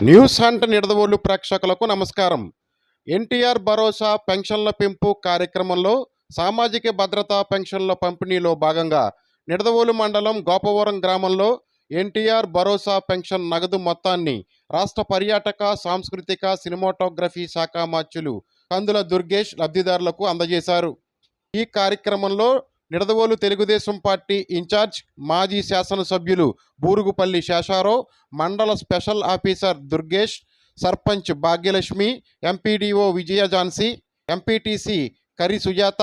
News hunt Nidadavolu ప్రేక్షకులకు నమస్కారం. ఎన్టీఆర్ భరోసా పెన్షన్ల పెంపు కార్యక్రమంలో సామాజిక భద్రతా పెన్షన్ల పంపిణీలో భాగంగా నిడదవోలు మండలం గోపవరం గ్రామంలో ఎన్టీఆర్ భరోసా పెన్షన్ నగదు మొత్తాన్ని రాష్ట్ర పర్యాటక సాంస్కృతిక సినిమాటోగ్రఫీ శాఖ మార్చులు కందుల దుర్గేష్ లబ్ధిదారులకు అందజేశారు. ఈ కార్యక్రమంలో నిడదవోలు తెలుగుదేశం పార్టీ ఇన్ఛార్జ్ మాజీ శాసనసభ్యులు బూరుగుపల్లి శేషారావు, మండల special officer Durgesh, sarpanch Bhagyalakshmi, MPDO Vijayajhansi, MPTC Kari Sujatha,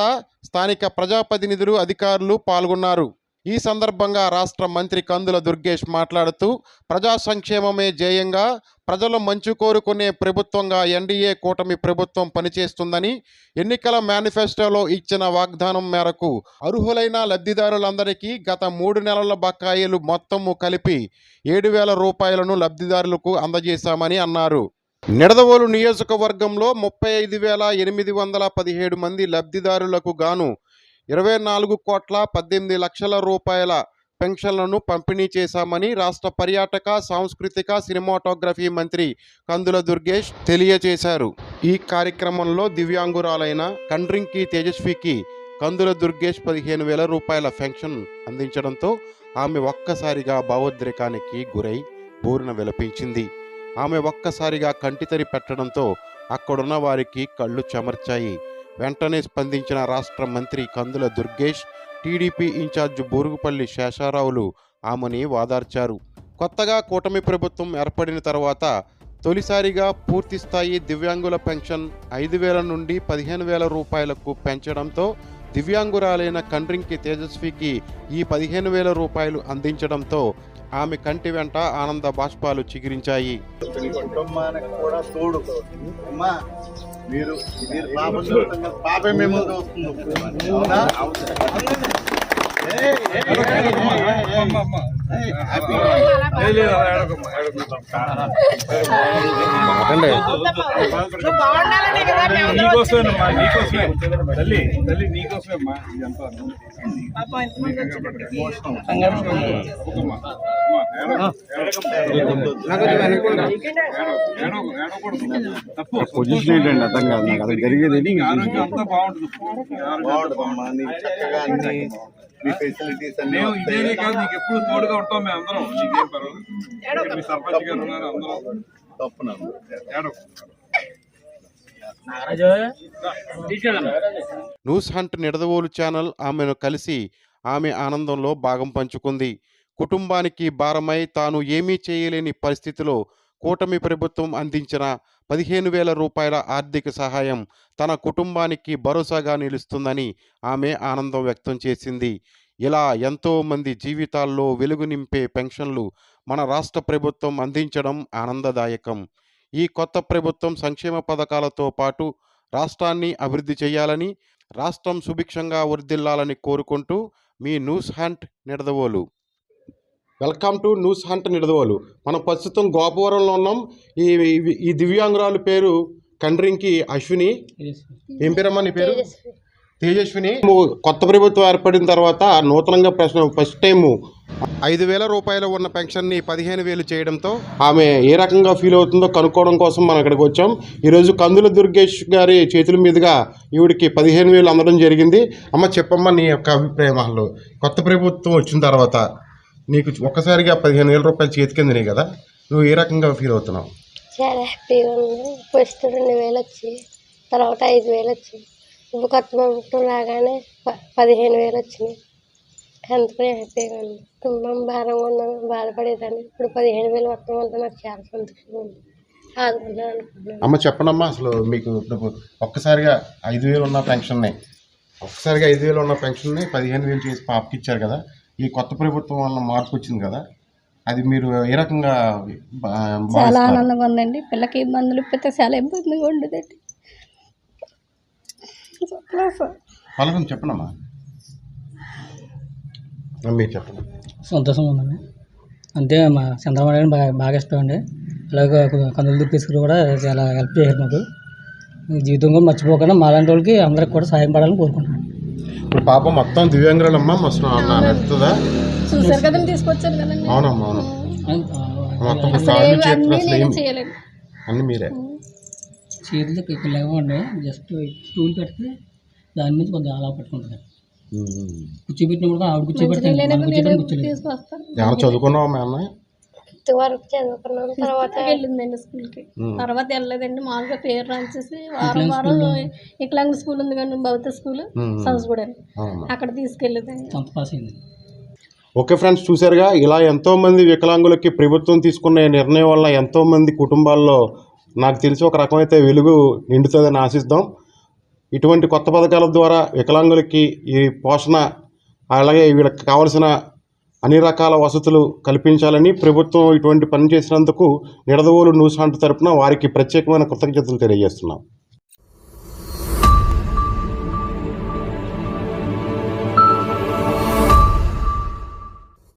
స్థానిక ప్రజాప్రతినిధులు, అధికారులు పాల్గొన్నారు. ఈ సందర్భంగా రాష్ట్ర మంత్రి కందుల దుర్గేష్ మాట్లాడుతూ ప్రజా సంక్షేమమే ధ్యేయంగా ప్రజల మంచు కోరుకునే ప్రభుత్వంగా ఎన్డీఏ కూటమి ప్రభుత్వం పనిచేస్తుందని, ఎన్నికల మేనిఫెస్టోలో ఇచ్చిన వాగ్దానం మేరకు అర్హులైన లబ్ధిదారులందరికీ గత 3 నెలల బకాయిలు మొత్తము కలిపి 7,000 రూపాయలను లబ్ధిదారులకు అందజేశామని అన్నారు. నిడదవోలు నియోజకవర్గంలో 35,817 మంది లబ్ధిదారులకు గాను 24,18,00,000 రూపాయల పెన్షన్లను పంపిణీ చేశామని రాష్ట్ర పర్యాటక సాంస్కృతిక సినిమాటోగ్రఫీ మంత్రి కందుల దుర్గేష్ తెలియజేశారు. ఈ కార్యక్రమంలో దివ్యాంగురాలైన కండ్రింకి తేజస్వికి కందుల దుర్గేష్ 15,000 రూపాయల పెన్షన్ అందించడంతో ఆమె ఒక్కసారిగా భావోద్రేకానికి గురై బోరున విలపించింది. ఆమె ఒక్కసారిగా కంటితరి పెట్టడంతో అక్కడున్న వారికి కళ్ళు చెమర్చాయి. వెంటనే స్పందించిన రాష్ట్ర మంత్రి కందుల దుర్గేష్, టీడీపీ ఇన్ఛార్జ్ బూరుగుపల్లి శేషారావులు ఆమెని వాదార్చారు. కొత్తగా కూటమి ప్రభుత్వం ఏర్పడిన తర్వాత తొలిసారిగా పూర్తిస్థాయి దివ్యాంగుల పెన్షన్ 5,000 నుండి 15,000 రూపాయలకు పెంచడంతో దివ్యాంగురాలైన కండ్రింకి తేజస్వికి ఈ 15,000 రూపాయలు అందించడంతో ఆమె కంటి వెంట ఆనంద బాష్పాలు చిగురించాయి. పొజిషన్ ఏంటండి అర్థం కాదు నాకు, అది జరిగేది ఇదే కాదు, నీకు ఎప్పుడు తోడుగా ఉంటాం మేము అందరం. నీకేం పర్వాలేదు, మీ సర్పంచ్ గారు ఉన్నారు, అందరం తప్పున్నాను. న్యూస్ హంట్ నిడదవోలు ఛానల్ ఆమెను కలిసి ఆమె ఆనందంలో భాగం పంచుకుంది. కుటుంబానికి భారమై తాను ఏమీ చేయలేని పరిస్థితిలో కూటమి ప్రభుత్వం అందించిన 15,000 రూపాయల ఆర్థిక సహాయం తన కుటుంబానికి భరోసాగా నిలుస్తుందని ఆమె ఆనందం వ్యక్తం చేసింది. ఇలా ఎంతోమంది జీవితాల్లో వెలుగు నింపే పెన్షన్లు మన రాష్ట్ర ప్రభుత్వం అందించడం ఆనందదాయకం. ఈ కొత్త ప్రభుత్వం సంక్షేమ పథకాలతో పాటు రాష్ట్రాన్ని అభివృద్ధి చేయాలని, రాష్ట్రం సుభిక్షంగా వర్ధిల్లాలని కోరుకుంటూ మీ news hunt Nidadavolu. Welcome to news hunt Nidadavolu. మనం ప్రస్తుతం గోపవరంలో ఉన్నాం. ఈ దివ్యాంగురాలు పేరు కండ్రింకి అశ్విని. ఏం పేరమ్మా నీ పేరు? తేజస్విని. కొత్త ప్రభుత్వం ఏర్పడిన తర్వాత నూతనంగా ఫస్ట్ టైము 5,000 రూపాయలు ఉన్న పెన్షన్ని 15,000 చేయడంతో ఆమె ఏ రకంగా ఫీల్ అవుతుందో కనుక్కోవడం కోసం మనం ఇక్కడికి వచ్చాం. ఈరోజు కందుల దుర్గేష్ గారి చేతుల మీదుగా ఈవిడికి 15,000 అందడం జరిగింది. అమ్మ చెప్పమ్మా నీ యొక్క అభిప్రాయం. అసలు కొత్త ప్రభుత్వం వచ్చిన తర్వాత నీకు ఒక్కసారిగా 15,000 రూపాయలు చేతికిందినాయి కదా, నువ్వు ఏ రకంగా ఫీల్ అవుతున్నావు? చాలా హ్యాపీగా ఉంది. ఫస్ట్ 2,000 వచ్చి, తర్వాత 5,000 వచ్చి, ఇప్పుడు కొత్త ప్రభుత్వం రాగానే 15,000 వచ్చినాయి. అందుకనే హ్యాపీగా ఉంది. కుటుంబం భారంగా ఉందని బాధపడేదాన్ని, ఇప్పుడు 15,000 మొత్తం వల్ల నాకు చాలా సంతోషంగా ఉంది. ఆదుకుంటాను అనుకుంటున్నాను. అమ్మ చెప్పనమ్మా, అసలు మీకు ఇప్పుడు ఒక్కసారిగా 5,000 ఉన్న పెన్షన్ని 15,000 చేసి పాపకి ఇచ్చారు కదా, ఈ కొత్త ప్రభుత్వం వల్ల మార్పు వచ్చింది కదా, అది మీరు ఏ రకంగా? చాలా ఆనందంగా ఉందండి. పిల్లకి ఇబ్బందులు పెడితే చాలా ఇబ్బందిగా ఉండదండి. పలకం చెప్పనమ్మా, మీరు చెప్పండి. సంతోషంగా ఉందండి. అంతే, మా చంద్రబాబు నాయుడు బాగా ఇష్టం అండి. అలాగే కందుల దుర్గేష్ కూడా చాలా హెల్ప్ చేశారు మాకు. జీవితం కూడా మర్చిపోకుండా మాలాంటి వాళ్ళకి అందరికి కూడా సహాయం పడాలని కోరుకుంటున్నాను. ఇప్పుడు పాప మొత్తం దివ్యాంగురాలమ్మా, నడుతుందా? చూసారు కదండి, తీసుకొచ్చారు కదండి. అవునమ్మా, అవును. మొత్తం అసలు కాళ్ళు చేతులు అసలు ఏమి చేయలేదు. అన్ని మీరే. చేతులు ఇక్కడ లేవండి, జస్ట్ స్టూల్ పెడితే దాని మీద కొద్దిగా అలా పట్టుకుంటుంది. కూర్చోబెట్టినప్పుడు ఆవిడ కూర్చోబెడితే కూర్చోలేదు. తీసుకొస్తాను. ఏమైనా చదువుకున్నావా మీ అన్న? ఫిఫ్త్ వరకు చదువుకున్నాను. తర్వాత వెళ్ళిందండి స్కూల్కి. తర్వాత వెళ్ళలేదండి, మామూలుగా పేరు రాసేసి వారం వారం వికలాంగ స్కూల్ ఉంది కానీ భవిత స్కూల్ సౌస్గూడని, అక్కడ తీసుకెళ్ళేదండి. టెన్త్ పాస్ అయింది. ఓకే ఫ్రెండ్స్, చూశారుగా ఇలా ఎంతోమంది వికలాంగులకి ప్రభుత్వం తీసుకున్న ఈ నిర్ణయం వల్ల ఎంతోమంది కుటుంబాల్లో నాకు తెలిసి ఒక రకమైతే వెలుగు నిండుతుందని ఆశిద్దాం. ఇటువంటి కొత్త పథకాల ద్వారా వికలాంగులకి ఈ పోషణ, అలాగే వీళ్ళకి కావలసిన అన్ని రకాల వసతులు కల్పించాలని ప్రభుత్వం ఇటువంటి పని చేసినందుకు నిడదవోలు న్యూస్ హంట్ తరపున వారికి ప్రత్యేకమైన కృతజ్ఞతలు తెలియజేస్తున్నాం.